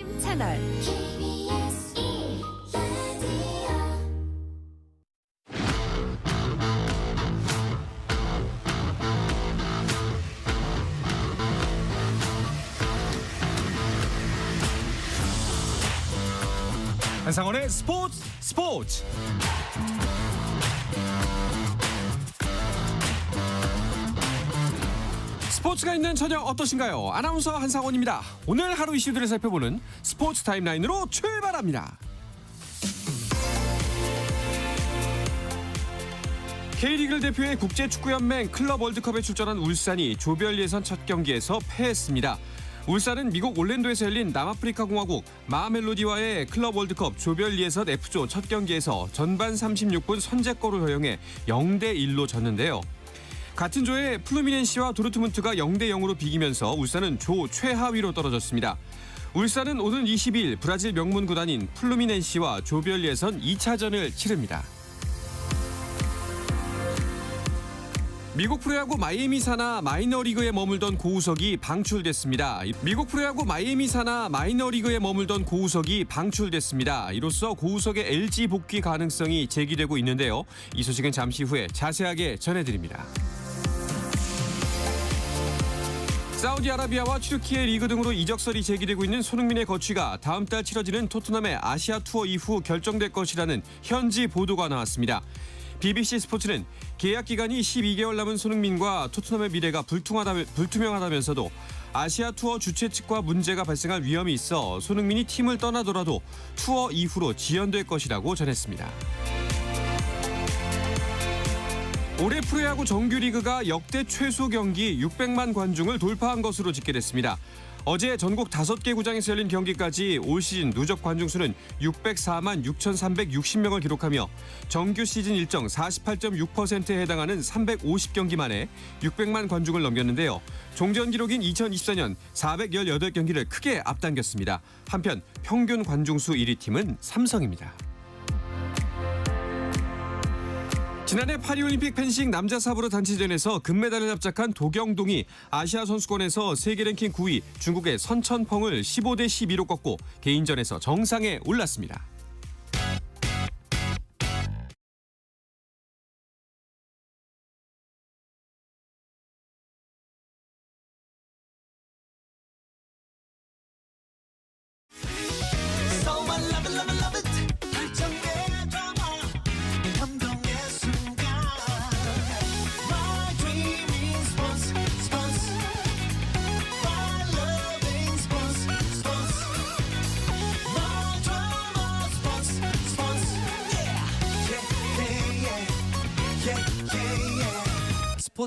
아침 채널 KBS 1라디오 한상원의 스포츠. 스포츠가 있는 저녁 어떠신가요? 아나운서 한상원입니다. 오늘 하루 이슈들을 살펴보는 스포츠 타임라인으로 출발합니다. K리그를 대표해 국제축구연맹 클럽 월드컵에 출전한 울산이 조별 예선 첫 경기에서 패했습니다. 울산은 미국 올랜도에서 열린 남아프리카 공화국 마멜로디와의 클럽 월드컵 조별 예선 F조 첫 경기에서 전반 36분 선제골을 허용해 0대1로 졌는데요. 같은 조에 플루미넨시와 도르트문트가 0대0으로 비기면서 울산은 조 최하위로 떨어졌습니다. 울산은 오는 20일 브라질 명문 구단인 플루미넨시와 조별 예선 2차전을 치릅니다. 미국 프로야구 마이애미 산하 마이너리그에 머물던 고우석이 방출됐습니다. 이로써 고우석의 LG 복귀 가능성이 제기되고 있는데요. 이 소식은 잠시 후에 자세하게 전해드립니다. 사우디아라비아와 튀르키예 리그 등으로 이적설이 제기되고 있는 손흥민의 거취가 다음 달 치러지는 토트넘의 아시아 투어 이후 결정될 것이라는 현지 보도가 나왔습니다. BBC 스포츠는 계약 기간이 12개월 남은 손흥민과 토트넘의 미래가 불투명하다면서도 아시아 투어 주최 측과 문제가 발생할 위험이 있어 손흥민이 팀을 떠나더라도 투어 이후로 지연될 것이라고 전했습니다. 올해 프로야구 정규리그가 역대 최소 경기 600만 관중을 돌파한 것으로 집계됐습니다. 어제 전국 5개 구장에서 열린 경기까지 올 시즌 누적 관중 수는 604만 6,360명을 기록하며 정규 시즌 일정 48.6%에 해당하는 350경기 만에 600만 관중을 넘겼는데요. 종전 기록인 2024년 418경기를 크게 앞당겼습니다. 한편 평균 관중 수 1위 팀은 삼성입니다. 지난해 파리올림픽 펜싱 남자 사브르 단체전에서 금메달을 납작한 도경동이 아시아 선수권에서 세계 랭킹 9위 중국의 선천펑을 15대 12로 꺾고 개인전에서 정상에 올랐습니다.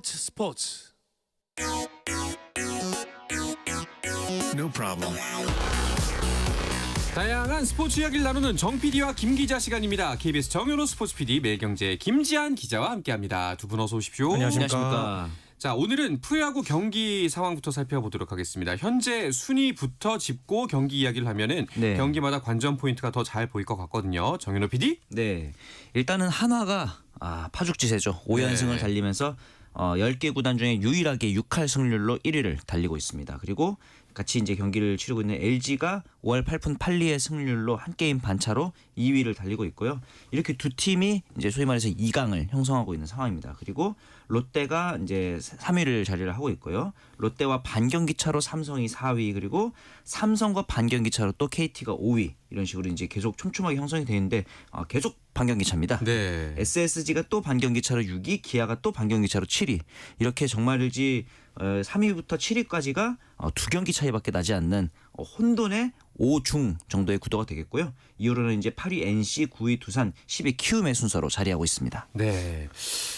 스포츠. No problem. 다양한 스포츠 이야기를 나누는 정 PD와 김 기자 시간입니다. KBS 정현호 스포츠 PD, 매일경제 김지한 기자와 함께합니다. 두 분 어서 오십시오. 안녕하십니까. 자, 오늘은 프로야구 경기 상황부터 살펴보도록 하겠습니다. 현재 순위부터 짚고 경기 이야기를 하면은 네. 경기마다 관전 포인트가 더 잘 보일 것 같거든요. 정현호 PD? 네. 일단은 한화가 파죽지세죠. 5연승을 네. 달리면서 10개 구단 중에 유일하게 6할 승률로 1위를 달리고 있습니다. 그리고 같이 이제 경기를 치르고 있는 LG가 5할 8푼 8리의 승률로 한 게임 반차로 2위를 달리고 있고요. 이렇게 두 팀이 이제 소위 말해서 2강을 형성하고 있는 상황입니다. 그리고 롯데가 이제 3위를 자리를 하고 있고요. 롯데와 반경기 차로 삼성이 4위, 그리고 삼성과 반경기 차로 또 KT가 5위, 이런 식으로 이제 계속 촘촘하게 형성이 되는데 계속 반경기 차입니다. 네. SSG가 또 반경기 차로 6위, 기아가 또 반경기 차로 7위. 이렇게 정말이지 3위부터 7위까지가 두 경기 차이밖에 나지 않는 혼돈의 5중 정도의 구도가 되겠고요. 이후로는 이제 8위 NC, 9위 두산, 10위 키움의 순서로 자리하고 있습니다. 네.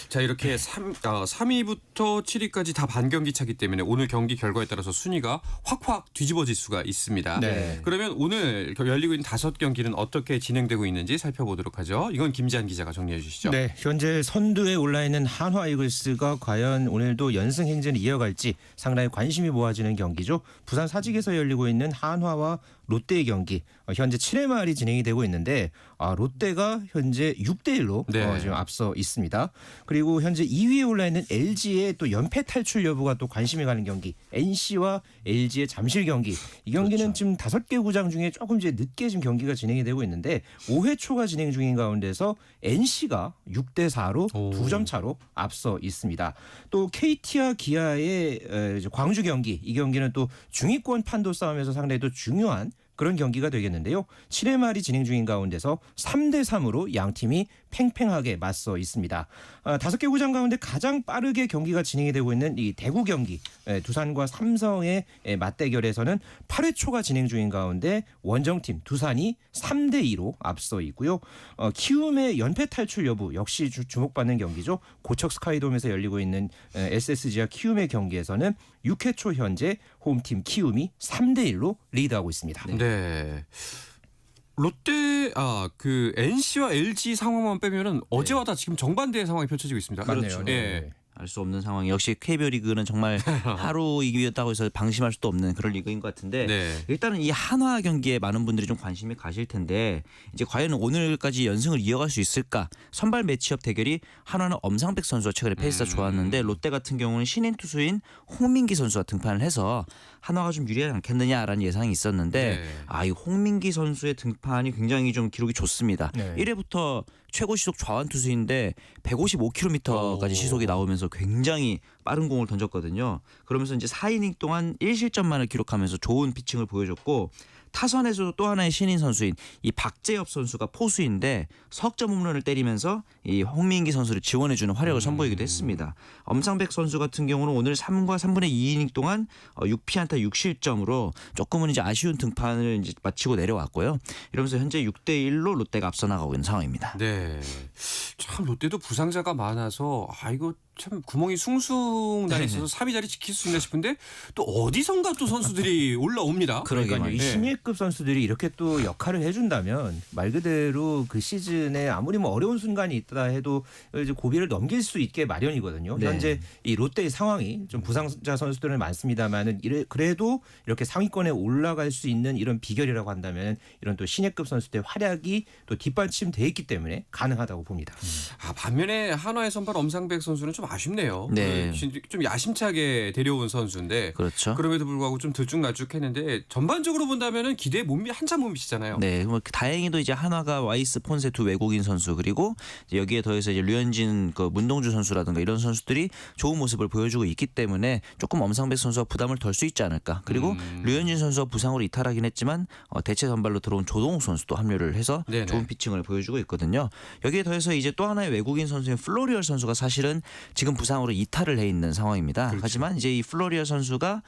자, 이렇게 3위부터 7위까지 다 반경기 차기 때문에 오늘 경기 결과에 따라서 순위가 확확 뒤집어질 수가 있습니다. 네. 그러면 오늘 열리고 있는 5경기는 어떻게 진행되고 있는지 살펴보도록 하죠. 이건 김지한 기자가 정리해 주시죠. 네, 현재 선두에 올라 있는 한화 이글스가 과연 오늘도 연승 행진을 이어갈지 상당히 관심이 모아지는 경기죠. 부산 사직에서 열리고 있는 한화와 롯데의 경기 현재 7회 말이 진행이 되고 있는데 롯데가 현재 6대1로 네. 지금 앞서 있습니다. 그리고 현재 2위에 올라 있는 LG의 또 연패 탈출 여부가 또 관심이 가는 경기 NC와 LG의 잠실 경기. 이 경기는 지금 5개 구장 중에 조금 이제 늦게 지금 경기가 진행이 되고 있는데 5회 초가 진행 중인 가운데서 NC가 6대4로 2점 차로 앞서 있습니다. 또 KT와 기아의 광주 경기. 이 경기는 또 중위권 판도 싸움에서 상당히 또 중요한 그런 경기가 되겠는데요. 7회 말이 진행 중인 가운데서 3대3으로 양 팀이 팽팽하게 맞서 있습니다. 5개 구장 가운데 가장 빠르게 경기가 진행이 되고 있는 이 대구 경기 두산과 삼성의 맞대결에서는 8회 초가 진행 중인 가운데 원정팀 두산이 3대2로 앞서 있고요. 키움의 연패 탈출 여부 역시 주목받는 경기죠. 고척 스카이돔에서 열리고 있는 SSG와 키움의 경기에서는 6회 초 현재 홈팀 키움이 3대1로 리드하고 있습니다. 네. 롯데 그 NC와 LG 상황만 빼면은 어제와 다 지금 정반대의 상황이 펼쳐지고 있습니다. 맞네요. 예. 알 수 없는 상황. 역시 KBO 리그는 정말 하루 이기였다고 해서 방심할 수도 없는 그런 리그인 것 같은데 네. 일단은 이 한화 경기에 많은 분들이 좀 관심이 가실 텐데 이제 과연 오늘까지 연승을 이어갈 수 있을까? 선발 매치업 대결이 한화는 엄상백 선수가 최근에 페이스가 좋았는데 롯데 같은 경우는 신인 투수인 홍민기 선수가 등판을 해서 한화가 좀 유리하지 않겠느냐라는 예상이 있었는데 네. 이 홍민기 선수의 등판이 굉장히 좀 기록이 좋습니다. 네. 1회부터 최고 시속 좌완 투수인데 155km까지 시속이 나오면서 굉장히 빠른 공을 던졌거든요. 그러면서 이제 4이닝 동안 1실점만을 기록하면서 좋은 피칭을 보여줬고 타선에서도 또 하나의 신인 선수인 이 박재엽 선수가 포수인데 석점 홈런을 때리면서 이 홍민기 선수를 지원해주는 활약을 선보이기도 했습니다. 엄상백 선수 같은 경우는 오늘 3과 3분의 2이닝 동안 6피안타 6실점으로 조금은 이제 아쉬운 등판을 이제 마치고 내려왔고요. 이러면서 현재 6대1로 롯데가 앞서 나가고 있는 상황입니다. 네. 참 롯데도 부상자가 많아서 이거 참 구멍이 숭숭 나 있어서 3위 자리 지킬 수 있나 싶은데 또 어디선가 또 선수들이 올라옵니다. 그러니까요. 이 네. 신예급 선수들이 이렇게 또 역할을 해준다면 말 그대로 그 시즌에 아무리 뭐 어려운 순간이 있다 해도 이제 고비를 넘길 수 있게 마련이거든요. 네. 현재 이 롯데의 상황이 좀 부상자 선수들은 많습니다만은 그래도 이렇게 상위권에 올라갈 수 있는 이런 비결이라고 한다면 이런 또 신예급 선수들의 활약이 또 뒷받침돼 있기 때문에 가능하다고 봅니다. 반면에 한화의 선발 엄상백 선수는 좀 아쉽네요. 네. 좀 야심차게 데려온 선수인데 그렇죠. 그럼에도 불구하고 좀 들쭉날쭉했는데 전반적으로 본다면은 기대에 한참 못 미치잖아요. 네, 뭐 다행히도 이제 한화가 와이스 폰세 두 외국인 선수 그리고 이제 여기에 더해서 이제 류현진 그 문동주 선수라든가 이런 선수들이 좋은 모습을 보여주고 있기 때문에 조금 엄상백 선수가 부담을 덜 수 있지 않을까. 그리고 류현진 선수가 부상으로 이탈하긴 했지만 대체 선발로 들어온 조동욱 선수도 합류를 해서 네네. 좋은 피칭을 보여주고 있거든요. 여기에 더해서 이제 또 하나의 외국인 선수인 플로리얼 선수가 사실은 지금 부상으로 이탈을 해 있는 상황입니다. 그렇죠. 하지만 이제 이 플로리얼 선수가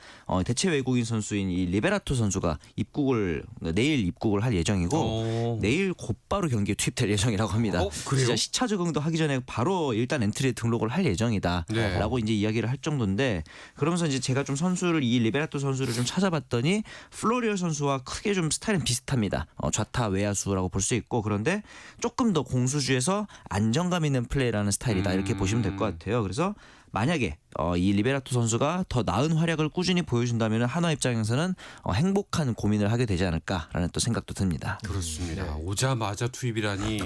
대체 외국인 선수인 이 리베라토 선수가 내일 입국을 할 예정이고 내일 곧바로 경기에 투입될 예정이라고 합니다. 그래요? 진짜 시차 적응도 하기 전에 바로 일단 엔트리에 등록을 할 예정이다라고 네. 이제 이야기를 할 정도인데 그러면서 이제 제가 좀 선수를 이 리베라토 선수를 좀 찾아봤더니 플로리얼 선수와 크게 좀 스타일은 비슷합니다. 좌타 외야수라고 볼 수 있고 그런데 조금 더 공수주에서 안정감 있는 플레이라는 스타일이다 이렇게 보시면 될 것 같아요. 그래서 만약에 이 리베라토 선수가 더 나은 활약을 꾸준히 보여준다면 한화 입장에서는 행복한 고민을 하게 되지 않을까라는 또 생각도 듭니다. 그렇습니다. 오자마자 투입이라니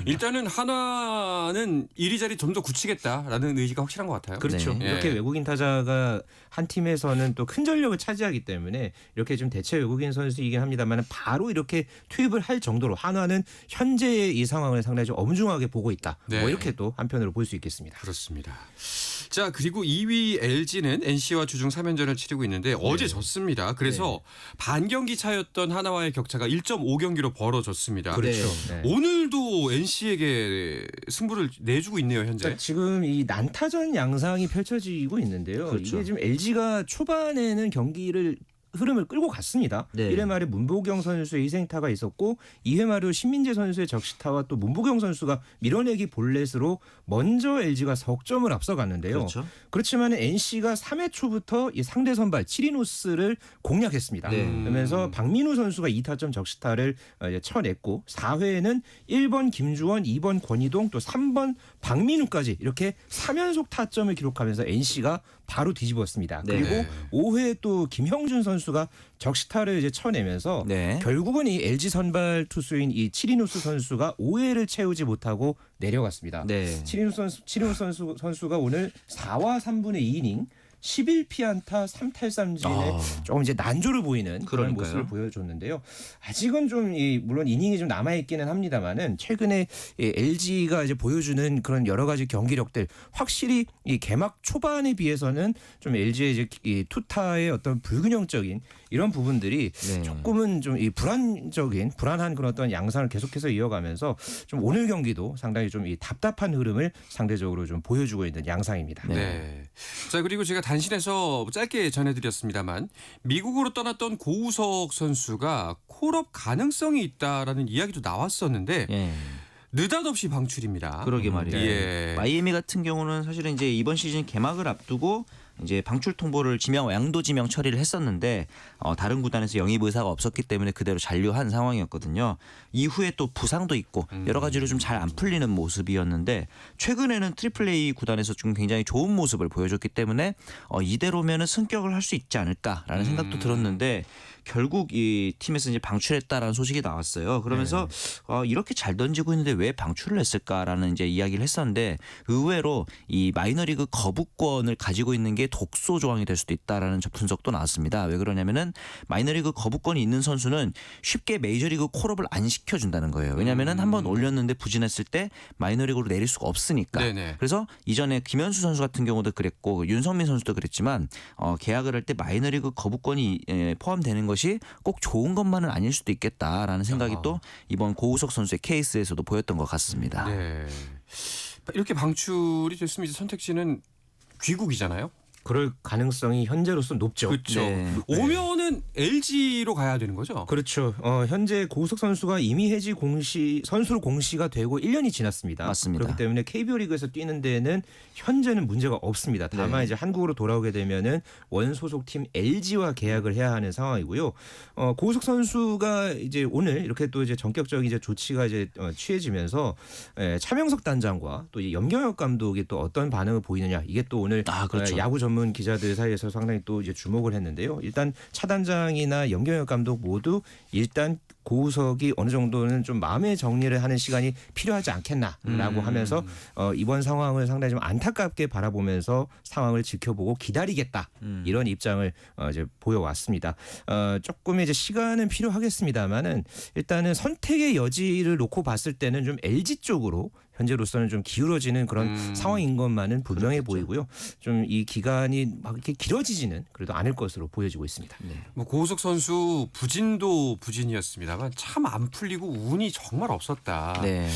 일단은 한화는 이리저리 좀 더 굳히겠다라는 의지가 확실한 것 같아요. 그렇죠. 네. 이렇게 예. 외국인 타자가 한 팀에서는 또 큰 전력을 차지하기 때문에 이렇게 좀 대체 외국인 선수이긴 합니다만 바로 이렇게 투입을 할 정도로 한화는 현재의 이 상황을 상당히 좀 엄중하게 보고 있다. 네. 뭐 이렇게 또 한편으로 볼 수 있겠습니다. 그렇습니다. 자 그리고 2위 LG는 NC와 주중 3연전을 치르고 있는데 어제 졌습니다. 그래서 반경기 차였던 하나와의 격차가 1.5경기로 벌어졌습니다. 그렇죠. 네. 오늘도 NC에게 승부를 내주고 있네요 현재. 그러니까 지금 이 난타전 양상이 펼쳐지고 있는데요. 그렇죠. 이게 지금 LG가 초반에는 경기를 흐름을 끌고 갔습니다. 네. 1회 말에 문보경 선수의 희생타가 있었고 2회 말에 신민재 선수의 적시타와 또 문보경 선수가 밀어내기 볼넷으로 먼저 LG가 석점을 앞서갔는데요. 그렇죠. 그렇지만 NC가 3회 초부터 이 상대 선발 치리노스를 공략했습니다. 네. 그러면서 박민우 선수가 2타점 적시타를 쳐냈고 4회에는 1번 김주원, 2번 권희동 또 3번 박민우까지 이렇게 3연속 타점을 기록하면서 NC가 바로 뒤집었습니다. 네. 그리고 5회 또 김형준 선수가 적시타를 이제 쳐내면서 네. 결국은 이 LG 선발 투수인 이 치리누스 선수가 5회를 채우지 못하고 내려갔습니다. 네. 치리누스 선수가 오늘 4와 3분의 2이닝 11피안타 3탈삼진에 조금 이제 난조를 보이는 그런 그러니까요. 모습을 보여줬는데요. 아직은 좀 물론 이닝이 좀 남아 있기는 합니다만은 최근에 LG가 이제 보여주는 그런 여러 가지 경기력들 확실히 이 개막 초반에 비해서는 좀 LG의 이제 이 투타의 어떤 불균형적인 이런 부분들이 네. 조금은 좀 이 불안한 그런 어떤 양상을 계속해서 이어가면서 좀 오늘 경기도 상당히 좀 이 답답한 흐름을 상대적으로 좀 보여주고 있는 양상입니다. 네. 자, 그리고 제가 단신에서 짧게 전해드렸습니다만 미국으로 떠났던 고우석 선수가 콜업 가능성이 있다라는 이야기도 나왔었는데 예. 느닷없이 방출입니다. 그러게 말이에요. 예. 마이애미 같은 경우는 사실은 이제 이번 시즌 개막을 앞두고 이제 방출 통보를 양도 지명 처리를 했었는데 다른 구단에서 영입 의사가 없었기 때문에 그대로 잔류한 상황이었거든요. 이후에 또 부상도 있고 여러 가지로 좀 잘 안 풀리는 모습이었는데 최근에는 트리플 A 구단에서 좀 굉장히 좋은 모습을 보여줬기 때문에 이대로면은 승격을 할 수 있지 않을까라는 생각도 들었는데 결국 이 팀에서 이제 방출했다라는 소식이 나왔어요. 그러면서 이렇게 잘 던지고 있는데 왜 방출을 했을까라는 이제 이야기를 했었는데 의외로 이 마이너리그 거부권을 가지고 있는 게 독소 조항이 될 수도 있다라는 분석도 나왔습니다. 왜 그러냐면은 마이너리그 거부권이 있는 선수는 쉽게 메이저리그 콜업을 안 시켜준다는 거예요. 왜냐면은 한번 올렸는데 부진했을 때 마이너리그로 내릴 수가 없으니까. 네네. 그래서 이전에 김현수 선수 같은 경우도 그랬고 윤성민 선수도 그랬지만 계약을 할 때 마이너리그 거부권이 포함되는 것이 꼭 좋은 것만은 아닐 수도 있겠다라는 생각이 또 이번 고우석 선수의 케이스에서도 보였던 것 같습니다. 네. 이렇게 방출이 됐으면 이제 선택지는 귀국이잖아요. 그럴 가능성이 현재로서 높죠. 그렇죠. 네. 오면은 LG로 가야 되는 거죠. 그렇죠. 현재 고우석 선수가 이미 해지 선수로 공시가 되고 1년이 지났습니다. 맞습니다. 그렇기 때문에 KBO 리그에서 뛰는 데에는 현재는 문제가 없습니다. 다만 네. 이제 한국으로 돌아오게 되면은 원 소속팀 LG와 계약을 해야 하는 상황이고요. 고우석 선수가 이제 오늘 이렇게 또 이제 전격적인 이제 조치가 이제 취해지면서 차명석 단장과 또 이 염경엽 감독이 또 어떤 반응을 보이느냐 이게 또 오늘 그렇죠. 야구 전문 기자들 사이에서 상당히 또 이제 주목을 했는데요. 일단 차 단장이나 염경엽 감독 모두 일단 고우석이 어느 정도는 좀 마음의 정리를 하는 시간이 필요하지 않겠나라고 하면서 이번 상황을 상당히 좀 안타깝게 바라보면서 상황을 지켜보고 기다리겠다 이런 입장을 이제 보여왔습니다. 조금 이제 시간은 필요하겠습니다만은 일단은 선택의 여지를 놓고 봤을 때는 좀 LG 쪽으로 현재로서는 좀 기울어지는 그런 상황인 것만은 분명해 보이고요. 좀 이 기간이 막 이렇게 길어지지는 그래도 않을 것으로 보여지고 있습니다. 뭐 고우석 선수 부진도 부진이었습니다만 참 안 풀리고 운이 정말 없었다. 네.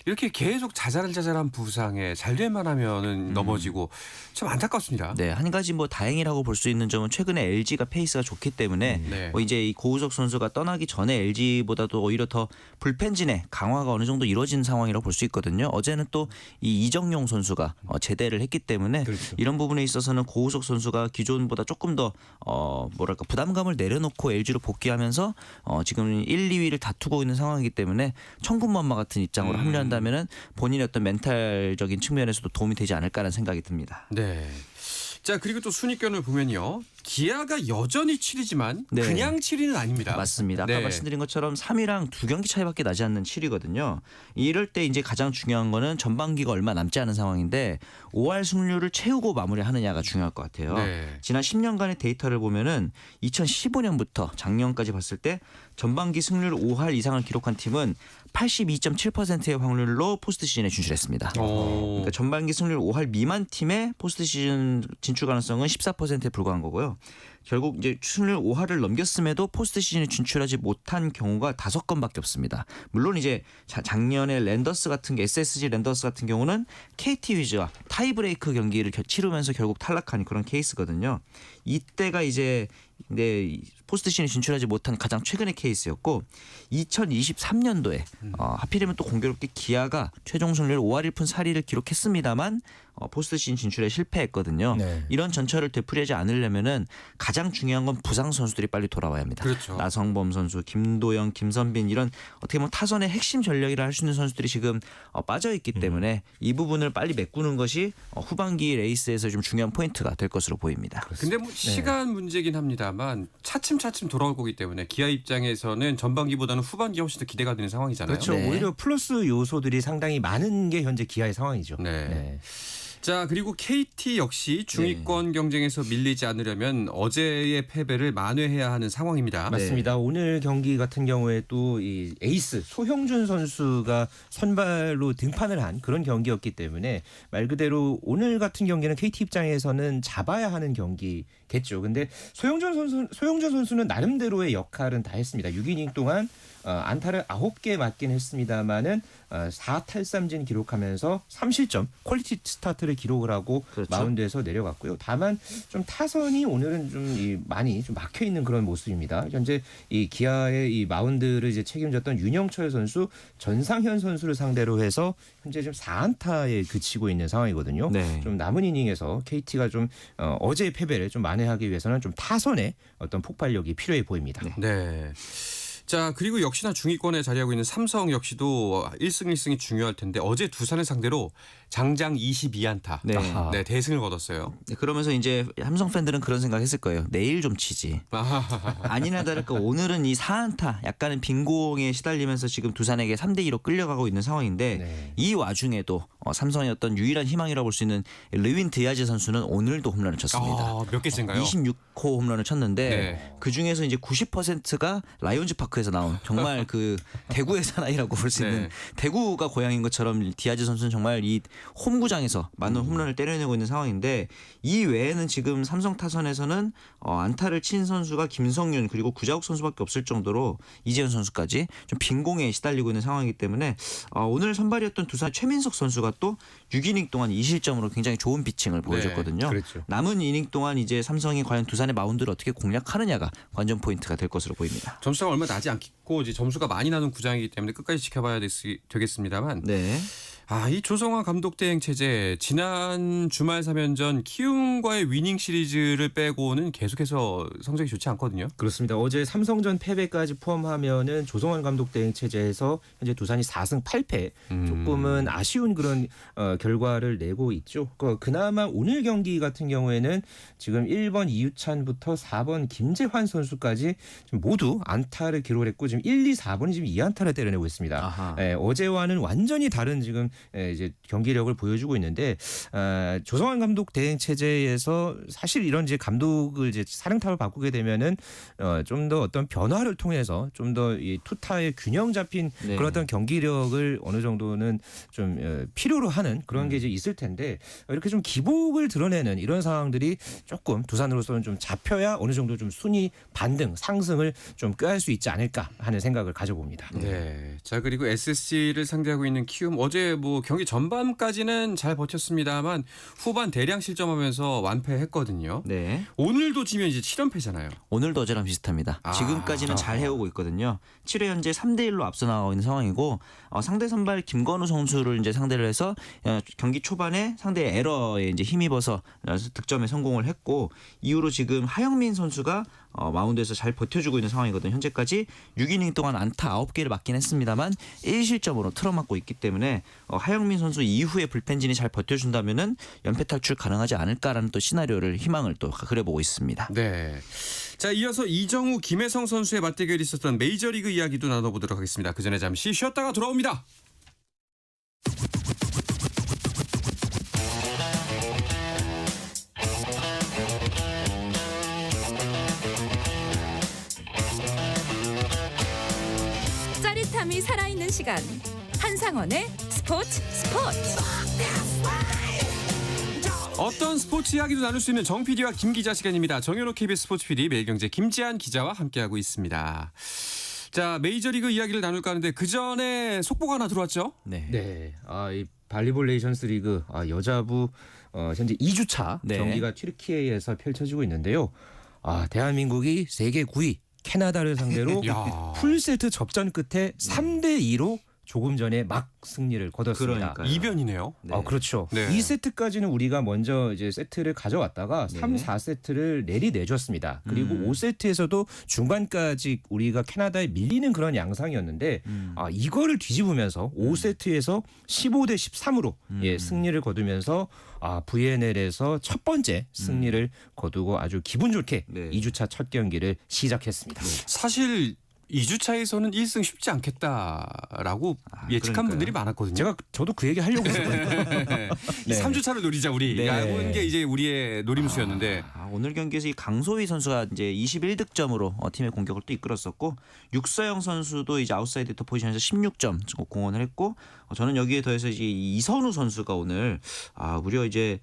이렇게 계속 자잘한 부상에 잘 될만 하면은 넘어지고 참 안타깝습니다. 네, 한 가지 뭐 다행이라고 볼 수 있는 점은 최근에 LG가 페이스가 좋기 때문에 네. 이제 이 고우석 선수가 떠나기 전에 LG보다도 오히려 더 불펜진의 강화가 어느 정도 이루어진 상황이라고 볼 수 있거든요. 어제는 또 이 이정용 선수가 제대를 했기 때문에 그렇죠. 이런 부분에 있어서는 고우석 선수가 기존보다 조금 더 뭐랄까 부담감을 내려놓고 LG로 복귀하면서 지금 1, 2위를 다투고 있는 상황이기 때문에 천군만마 같은 입장으로 합류한다면은 본인의 어떤 멘탈적인 측면에서도 도움이 되지 않을까라는 생각이 듭니다. 네. 자, 그리고 또 순위권을 보면요. 기아가 여전히 7위지만 네. 그냥 7위는 아닙니다. 맞습니다. 아까 네. 말씀드린 것처럼 3위랑 2경기 차이밖에 나지 않는 7위거든요. 이럴 때 이제 가장 중요한 거는 전반기가 얼마 남지 않은 상황인데 5할 승률을 채우고 마무리하느냐가 중요할 것 같아요. 네. 지난 10년간의 데이터를 보면은 2015년부터 작년까지 봤을 때 전반기 승률 5할 이상을 기록한 팀은 82.7%의 확률로 포스트 시즌에 진출했습니다. 그러니까 전반기 승률 5할 미만 팀의 포스트 시즌 진출 가능성은 14%에 불과한 거고요. 결국 이제 승률 5할을 넘겼음에도 포스트 시즌에 진출하지 못한 경우가 5건밖에 없습니다. 물론 이제 작년에 랜더스 같은 게 SSG 랜더스 같은 경우는 KT 위즈와 타이브레이크 경기를 치르면서 결국 탈락한 그런 케이스거든요. 이때가 이제 포스트 시즌에 진출하지 못한 가장 최근의 케이스였고 2023년도에 하필이면 또 공교롭게 기아가 최종 승률 5할 1푼 4리를 기록했습니다만 포스트 시즌 진출에 실패했거든요. 네. 이런 전철을 되풀이하지 않으려면은 가장 중요한 건 부상 선수들이 빨리 돌아와야 합니다. 그렇죠. 나성범 선수, 김도영, 김선빈 이런 어떻게 보면 타선의 핵심 전력이라 할 수 있는 선수들이 지금 빠져 있기 때문에 이 부분을 빨리 메꾸는 것이 후반기 레이스에서 좀 중요한 포인트가 될 것으로 보입니다. 근데 뭐 시간 문제긴 합니다만 차츰차츰 돌아올 거기 때문에 기아 입장에서는 전반기보다는 후반기 훨씬 더 기대가 되는 상황이잖아요. 그렇죠. 네. 오히려 플러스 요소들이 상당히 많은 게 현재 기아의 상황이죠. 네. 자, 그리고 KT 역시 중위권 경쟁에서 밀리지 않으려면 어제의 패배를 만회해야 하는 상황입니다. 맞습니다. 오늘 경기 같은 경우에 또 이 에이스 소형준 선수가 선발로 등판을 한 그런 경기였기 때문에 말 그대로 오늘 같은 경기는 KT 입장에서는 잡아야 하는 경기겠죠. 근데 소형준 선수는 나름대로의 역할은 다 했습니다. 6이닝 동안 안타를 9개 맞긴 했습니다만은 4탈삼진 기록하면서 3실점 퀄리티 스타트를 기록을 하고 그렇죠. 마운드에서 내려갔고요. 다만 좀 타선이 오늘은 좀 많이 좀 막혀 있는 그런 모습입니다. 현재 이 기아의 이 마운드를 이제 책임졌던 윤영철 선수, 전상현 선수를 상대로 해서 현재 지금 4안타에 그치고 있는 상황이거든요. 네. 좀 남은 이닝에서 KT가 좀 어제의 패배를 좀 만회하기 위해서는 좀 타선의 어떤 폭발력이 필요해 보입니다. 네. 자, 그리고 역시나 중위권에 자리하고 있는 삼성 역시도 1승 1승이 중요할 텐데 어제 두산을 상대로 장장 22안타. 네. 네, 대승을 거뒀어요. 네, 그러면서 이제 삼성 팬들은 그런 생각했을 거예요. 내일 좀 치지. 아니나 다를까 오늘은 이 4안타 약간은 빈공에 시달리면서 지금 두산에게 3대2로 끌려가고 있는 상황인데 네. 이 와중에도 삼성의 어떤 유일한 희망이라고 볼 수 있는 르윈 드야즈 선수는 오늘도 홈런을 쳤습니다. 몇 개째인가요? 26호 홈런을 쳤는데 네. 그 중에서 이제 90%가 라이온즈 파크에서 나온 정말 그 대구의 사나이라고 볼 수 있는 네. 대구가 고향인 것처럼 디아즈 선수는 정말 이 홈구장에서 많은 홈런을 때려내고 있는 상황인데 이 외에는 지금 삼성 타선에서는 안타를 친 선수가 김성윤 그리고 구자욱 선수밖에 없을 정도로 이재현 선수까지 좀 빈공에 시달리고 있는 상황이기 때문에 오늘 선발이었던 두산 최민석 선수가 또 6이닝 동안 2실점으로 굉장히 좋은 피칭을 보여줬거든요. 그렇죠. 남은 이닝 동안 이제 삼성이 과연 두산의 마운드를 어떻게 공략하느냐가 관전 포인트가 될 것으로 보입니다. 점수가 얼마 나지 않고 이제 점수가 많이 나는 구장이기 때문에 끝까지 지켜봐야 되겠습니다만 네. 이 조성환 감독 대행 체제 지난 주말 3연전 키움과의 위닝 시리즈를 빼고는 계속해서 성적이 좋지 않거든요. 그렇습니다. 어제 삼성전 패배까지 포함하면은 조성환 감독 대행 체제에서 현재 두산이 4승 8패 조금은 아쉬운 그런 결과를 내고 있죠. 그나마 오늘 경기 같은 경우에는 지금 1번 이유찬부터 4번 김재환 선수까지 지금 모두 안타를 기록했고 지금 1, 2, 4번이 지금 2안타를 때려내고 있습니다. 아하. 어제와는 완전히 다른 지금 이제 경기력을 보여주고 있는데 조성환 감독 대행 체제에서 사실 이런 이제 감독을 이제 사령탑을 바꾸게 되면은 좀 더 어떤 변화를 통해서 좀 더 이 투타의 균형 잡힌 네. 그런 어떤 경기력을 어느 정도는 좀 필요로 하는 그런 게 이제 있을 텐데 이렇게 좀 기복을 드러내는 이런 상황들이 조금 두산으로서는 좀 잡혀야 어느 정도 좀 순위 반등 상승을 좀 꾀할 수 있지 않을까 하는 생각을 가져봅니다. 네. 자, 그리고 SSG를 상대하고 있는 키움 어제 뭐 경기 전반까지는 잘 버텼습니다만 후반 대량 실점하면서 완패했거든요. 네. 오늘도 지면 이제 7연패잖아요. 오늘도 어제랑 비슷합니다. 지금까지는 잘 해오고 있거든요. 7회 현재 3대1로 앞서 나가고 있는 상황이고 상대 선발 김건우 선수를 이제 상대를 해서 경기 초반에 상대의 에러에 이제 힘입어서 득점에 성공을 했고 이후로 지금 하영민 선수가 마운드에서 잘 버텨주고 있는 상황이거든요. 현재까지 6이닝 동안 안타 9개를 맞긴 했습니다만 1실점으로 틀어막고 있기 때문에 하영민 선수 이후에 불펜진이 잘 버텨준다면은 연패 탈출 가능하지 않을까라는 또 시나리오를 희망을 또 그려보고 있습니다. 네. 자, 이어서 이정우, 김혜성 선수의 맞대결이 있었던 메이저리그 이야기도 나눠보도록 하겠습니다. 그 전에 잠시 쉬었다가 돌아옵니다. 짜릿함이 살아있는 시간 한상원의 스포츠 어떤 스포츠 이야기도 나눌 수 있는 정 PD와 김 기자 시간입니다. 정현호 KBS 스포츠 PD, 매일경제 김지한 기자와 함께하고 있습니다. 자, 메이저리그 이야기를 나눌까 하는데 그 전에 속보가 하나 들어왔죠? 네. 이 발리볼 네이션스 리그 여자부 현재 2주차 네. 경기가 튀르키예에서 펼쳐지고 있는데요. 대한민국이 세계 9위 캐나다를 상대로 야. 풀세트 접전 끝에 3대2로 조금 전에 막 승리를 거뒀습니다. 그러니까요. 이변이네요. 네. 그렇죠. 네. 2세트까지는 우리가 먼저 이제 세트를 가져왔다가 네. 3, 4세트를 내줬습니다. 그리고 5세트에서도 중반까지 우리가 캐나다에 밀리는 그런 양상이었는데 이거를 뒤집으면서 5세트에서 15대 13으로 승리를 거두면서 VNL에서 첫 번째 승리를 거두고 아주 기분 좋게 네. 2주차 첫 경기를 시작했습니다. 사실 2주차에서는 1승 쉽지 않겠다라고 예측한 그러니까요. 분들이 많았거든요. 저도 그 얘기 하려고 했었거든요. 네. 이 네. 3주차를 노리자 우리. 네. 라는 게 이제 우리의 노림수였는데 오늘 경기에서 이 강소희 선수가 이제 21득점으로 팀의 공격을 또 이끌었었고 육서영 선수도 이제 아웃사이드 히터 포지션에서 16점 공헌을 했고 저는 여기에 더해서 이제 이선우 선수가 오늘 무려 이제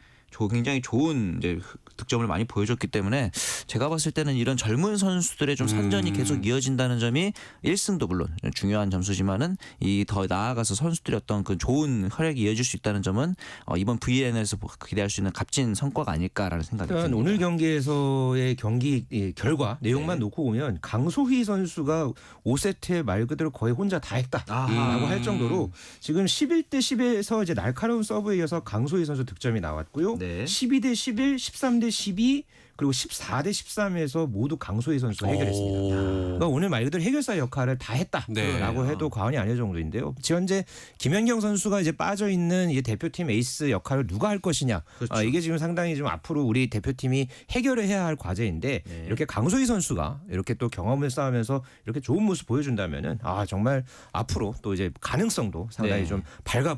굉장히 좋은 이제 득점을 많이 보여줬기 때문에 제가 봤을 때는 이런 젊은 선수들의 좀 선전이 계속 이어진다는 점이 1승도 물론 중요한 점수지만은 이 더 나아가서 선수들의 어떤 그 좋은 활약이 이어질 수 있다는 점은 이번 VNL에서 기대할 수 있는 값진 성과가 아닐까라는 생각이 일단 듭니다. 오늘 경기에서의 경기 결과 내용만 놓고 보면 강소희 선수가 5세트에 말 그대로 거의 혼자 다 했다라고 할 정도로 지금 11대 10에서 이제 날카로운 서브에 이어서 강소희 선수 득점이 나왔고요. 네. 12대 11, 13대 12 그리고 14대 13에서 모두 강소희 선수가 해결했습니다. 그러니까 오늘 말 그대로 해결사 역할을 다 했다라고 네. 해도 과언이 아닐 정도인데요. 현재 김연경 선수가 이제 빠져 있는 이 대표팀 에이스 역할을 누가 할 것이냐. 그렇죠. 이게 지금 상당히 좀 앞으로 우리 대표팀이 해결을 해야 할 과제인데 이렇게 강소희 선수가 이렇게 또 경험을 쌓으면서 이렇게 좋은 모습 보여준다면은 정말 앞으로 또 이제 가능성도 상당히 네. 좀 밝아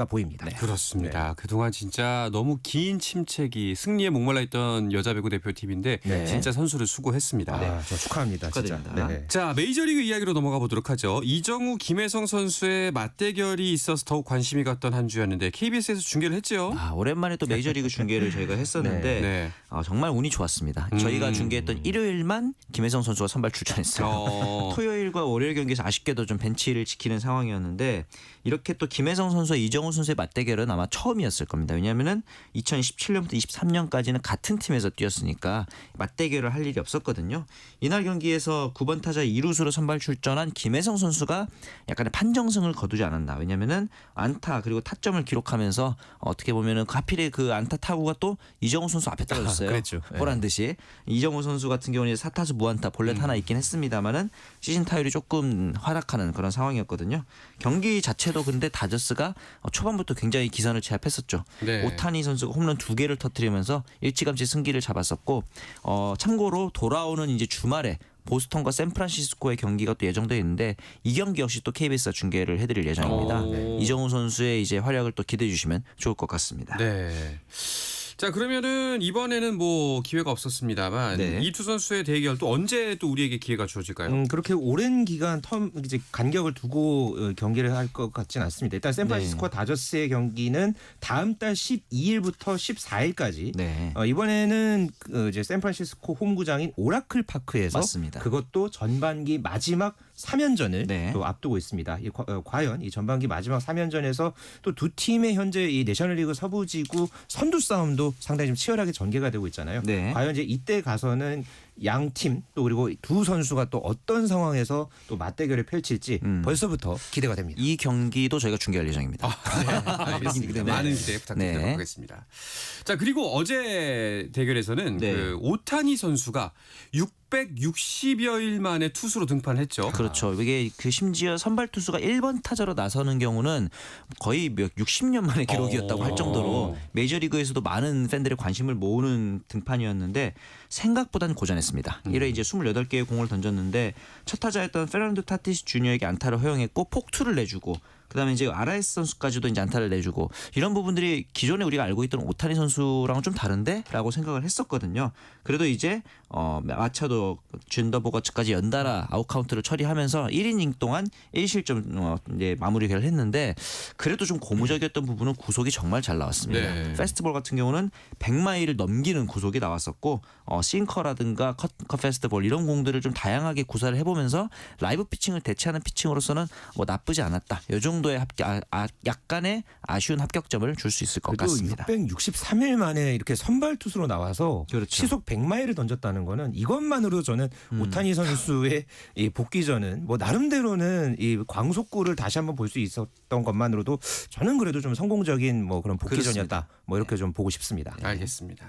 보입니다. 그렇습니다. 그동안 진짜 너무 긴 침체기 승리에 목말라 있던 여자 배구 대표팀인데 네. 진짜 선수를 수고했습니다. 저 축하합니다. 축하드립니다. 진짜. 네. 자, 메이저리그 이야기로 넘어가 보도록 하죠. 이정우, 김혜성 선수의 맞대결이 있어서 더욱 관심이 갔던 한 주였는데 KBS에서 중계를 했죠. 오랜만에 또 메이저리그 중계를 저희가 했었는데 네. 정말 운이 좋았습니다. 저희가 중계했던 일요일만 김혜성 선수가 선발 출전했어요. 토요일과 월요일 경기에서 아쉽게도 좀 벤치를 지키는 상황이었는데 이렇게 또 김혜성 선수와 이정우 선수의 맞대결은 아마 처음이었을 겁니다. 왜냐하면은 2017년부터 23년까지는 같은 팀에서 뛰었으니까 맞대결을 할 일이 없었거든요. 이날 경기에서 9번 타자 2루수로 선발 출전한 김혜성 선수가 약간의 판정승을 거두지 않았나. 왜냐하면은 안타 그리고 타점을 기록하면서 어떻게 보면은 하필에 그 안타 타구가 또 이정우 선수 앞에 떨어졌어요. 그랬죠. 보란 듯이 이정우 선수 같은 경우는 4타수 무안타 볼넷 하나 있긴 했습니다만은 시즌 타율이 조금 하락하는 그런 상황이었거든요. 경기 자체도 근데 다저스가 초반부터 굉장히 기선을 제압했었죠. 네. 오타니 선수가 홈런 2개를 터뜨리면서 일찌감치 승기를 잡았었고 참고로 돌아오는 이제 주말에 보스턴과 샌프란시스코의 경기가 또 예정되어 있는데 이 경기 역시 또 KBS가 중계를 해드릴 예정입니다. 이정우 선수의 이제 활약을 또 기대해 주시면 좋을 것 같습니다. 네. 자, 그러면은 이번에는 뭐 기회가 없었습니다만 네. 이 두 선수의 대결 또 언제 또 우리에게 기회가 주어질까요? 그렇게 오랜 기간 이제 간격을 두고 경기를 할 것 같지는 않습니다. 일단 샌프란시스코 다저스의 경기는 다음 달 12일부터 14일까지. 네. 이번에는 이제 샌프란시스코 홈구장인 오라클 파크에서 맞습니다. 그것도 전반기 마지막 3연전을 네. 또 앞두고 있습니다. 과연 이 전반기 마지막 3연전에서 또 두 팀의 현재 이 내셔널리그 서부지구 선두 싸움도 상당히 좀 치열하게 전개가 되고 있잖아요. 네. 과연 이제 이때 가서는 양 팀 또 그리고 두 선수가 또 어떤 상황에서 또 맞대결을 펼칠지 벌써부터 기대가 됩니다. 이 경기도 저희가 중계할 예정입니다. 알겠습니다. 네. 많은 기대 부탁드리도록 네. 하겠습니다. 자, 그리고 어제 대결에서는 네. 그 오타니 선수가 660여일 만에 투수로 등판했죠. 그렇죠. 이게 그 심지어 선발 투수가 1번 타자로 나서는 경우는 거의 60년 만의 기록이었다고 할 정도로 메이저리그에서도 많은 팬들의 관심을 모으는 등판이었는데 생각보다는 고전했습니다. 1회 이제 28개의 공을 던졌는데 첫 타자였던 페르난도 타티스 주니어에게 안타를 허용했고 폭투를 내주고 그다음에 이제 아라에스 선수까지도 이제 안타를 내주고 이런 부분들이 기존에 우리가 알고 있던 오타니 선수랑은 좀 다른데라고 생각을 했었거든요. 그래도 이제 마차도 준더보거츠까지 연달아 아웃카운트를 처리하면서 1이닝 동안 1실점 이제 마무리를 했는데 그래도 좀 고무적이었던 부분은 구속이 정말 잘 나왔습니다. 네. 페스티벌 같은 경우는 100마일을 넘기는 구속이 나왔었고 싱커라든가 컷 페스티벌 이런 공들을 좀 다양하게 구사를 해보면서 라이브 피칭을 대체하는 피칭으로서는 뭐 나쁘지 않았다. 이 정도 정도의 약간의 아쉬운 합격점을 줄 수 있을 것 그래도 같습니다. 663일 만에 이렇게 선발 투수로 나와서 그렇죠. 시속 100마일을 던졌다는 거는 이것만으로 저는 오타니 선수의 이 복귀전은 뭐 나름대로는 이 광속구를 다시 한번 볼 수 있었던 것만으로도 저는 그래도 좀 성공적인 뭐 그런 복귀전이었다. 뭐 이렇게 좀 보고 싶습니다. 알겠습니다.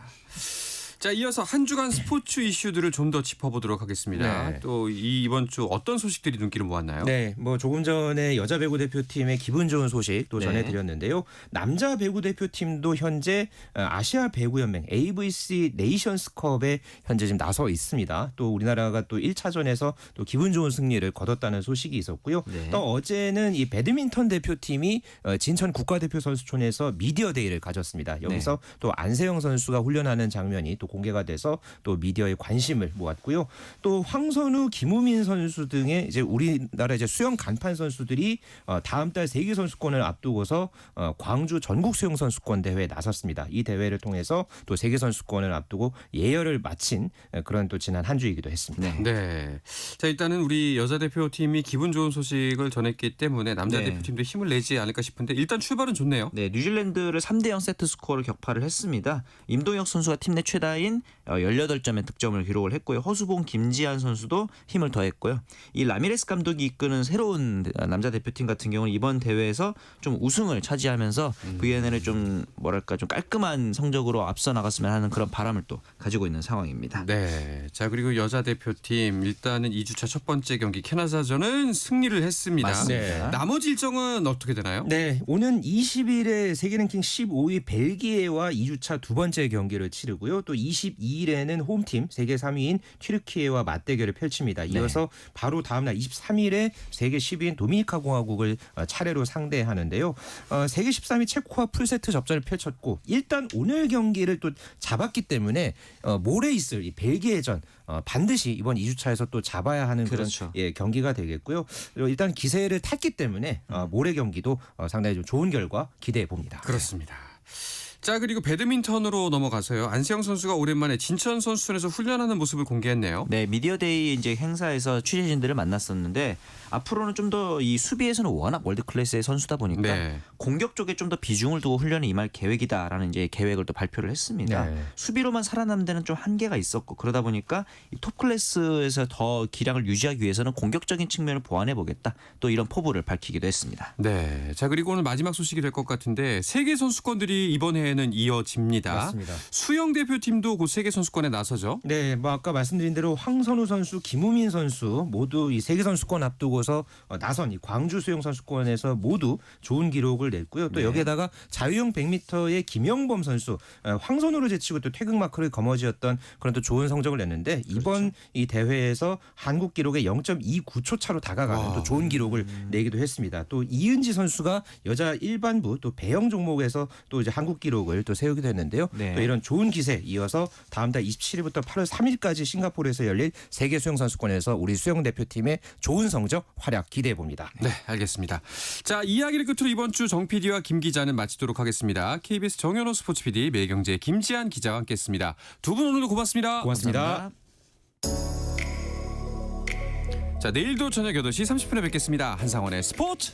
자, 이어서 한 주간 스포츠 이슈들을 좀 더 짚어보도록 하겠습니다. 네. 또 이번 주 어떤 소식들이 눈길을 모았나요? 네, 뭐 조금 전에 여자 배구 대표팀의 기분 좋은 소식 또 네. 전해드렸는데요. 남자 배구 대표팀도 현재 아시아 배구 연맹 AVC 네이션스컵에 현재 지금 나서 있습니다. 또 우리나라가 또 1차전에서 또 기분 좋은 승리를 거뒀다는 소식이 있었고요. 네. 또 어제는 이 배드민턴 대표팀이 진천 국가대표 선수촌에서 미디어 데이를 가졌습니다. 여기서 또 안세영 선수가 훈련하는 장면이 또 공개가 돼서 또 미디어의 관심을 모았고요. 또 황선우, 김우민 선수 등의 이제 우리나라 이제 수영 간판 선수들이 다음 달 세계 선수권을 앞두고서 광주 전국 수영 선수권 대회에 나섰습니다. 이 대회를 통해서 또 세계 선수권을 앞두고 예열을 마친 그런 또 지난 한 주이기도 했습니다. 네. 네. 자, 일단은 우리 여자 대표팀이 기분 좋은 소식을 전했기 때문에 남자 네. 대표팀도 힘을 내지 않을까 싶은데 일단 출발은 좋네요. 네, 뉴질랜드를 3대0 세트 스코어로 격파를 했습니다. 임동혁 선수가 팀 내 최다인 18점의 득점을 기록을 했고요. 허수봉, 김지한 선수도 힘을 더했고요. 이 라미레스 감독이 이끄는 새로운 남자 대표팀 같은 경우는 이번 대회에서 좀 우승을 차지하면서 VNL을 좀 뭐랄까 좀 깔끔한 성적으로 앞서 나갔으면 하는 그런 바람을 또 가지고 있는 상황입니다. 네. 자, 그리고 여자 대표팀 일단은 2주차 첫 번째 경기 캐나다전은 승리를 했습니다. 맞습니다. 나머지 일정은 어떻게 되나요? 네, 오는 20일에 세계 랭킹 15위 벨기에와 2주차 두 번째 경기를 치르고요. 또 22일에는 홈팀 세계 3위인 튀르키예와 맞대결을 펼칩니다. 이어서 바로 다음 날 23일에 세계 10위인 도미니카 공화국을 차례로 상대하는데요. 세계 13위 체코와 풀세트 접전을 펼쳤고 일단 오늘 경기를 또 잡았기 때문에 모레 있을 이 벨기에전 반드시 이번 2주차에서 또 잡아야 하는 그렇죠. 그런 경기가 되겠고요. 일단 기세를 탔기 때문에 모레 경기도 상당히 좀 좋은 결과 기대해 봅니다. 그렇습니다. 자, 그리고 배드민턴으로 넘어가서요. 안세영 선수가 오랜만에 진천 선수촌에서 훈련하는 모습을 공개했네요. 네, 미디어데이 이제 행사에서 취재진들을 만났었는데 앞으로는 좀 더 이 수비에서는 워낙 월드 클래스의 선수다 보니까 네. 공격 쪽에 좀 더 비중을 두고 훈련에 임할 계획이다라는 이제 계획을 또 발표를 했습니다. 네. 수비로만 살아남는 데는 좀 한계가 있었고 그러다 보니까 이 톱 클래스에서 더 기량을 유지하기 위해서는 공격적인 측면을 보완해 보겠다. 또 이런 포부를 밝히기도 했습니다. 네. 자, 그리고 오늘 마지막 소식이 될 것 같은데 세계 선수권들이 이번 해에는 이어집니다. 맞습니다. 수영 대표팀도 곧 세계 선수권에 나서죠. 네, 뭐 아까 말씀드린 대로 황선우 선수, 김우민 선수 모두 이 세계 선수권 앞두고서 나선 이 광주 수영 선수권에서 모두 좋은 기록을 냈고요. 또 여기에다가 자유형 100m의 김영범 선수, 황선우를 제치고 또 태극 마크를 거머쥐었던 그런 또 좋은 성적을 냈는데 이번 이 대회에서 한국 기록에 0.29초 차로 다가가는 또 좋은 기록을 내기도 했습니다. 또 이은지 선수가 여자 일반부 또 배영 종목에서 또 이제 한국 기록을 또 세우기도 했는데요. 네. 또 이런 좋은 기세 이어서 다음 달 27일부터 8월 3일까지 싱가포르에서 열릴 세계 수영 선수권에서 우리 수영 대표팀의 좋은 성적 활약 기대해 봅니다. 네, 알겠습니다. 자, 이야기를 끝으로 이번 주 정 PD와 김 기자는 마치도록 하겠습니다. KBS 정현호 스포츠 PD, 매일경제 김지한 기자와 함께했습니다. 두 분 오늘도 고맙습니다. 고맙습니다. 자, 내일도 저녁 8시 30분에 뵙겠습니다. 한상원의 스포츠.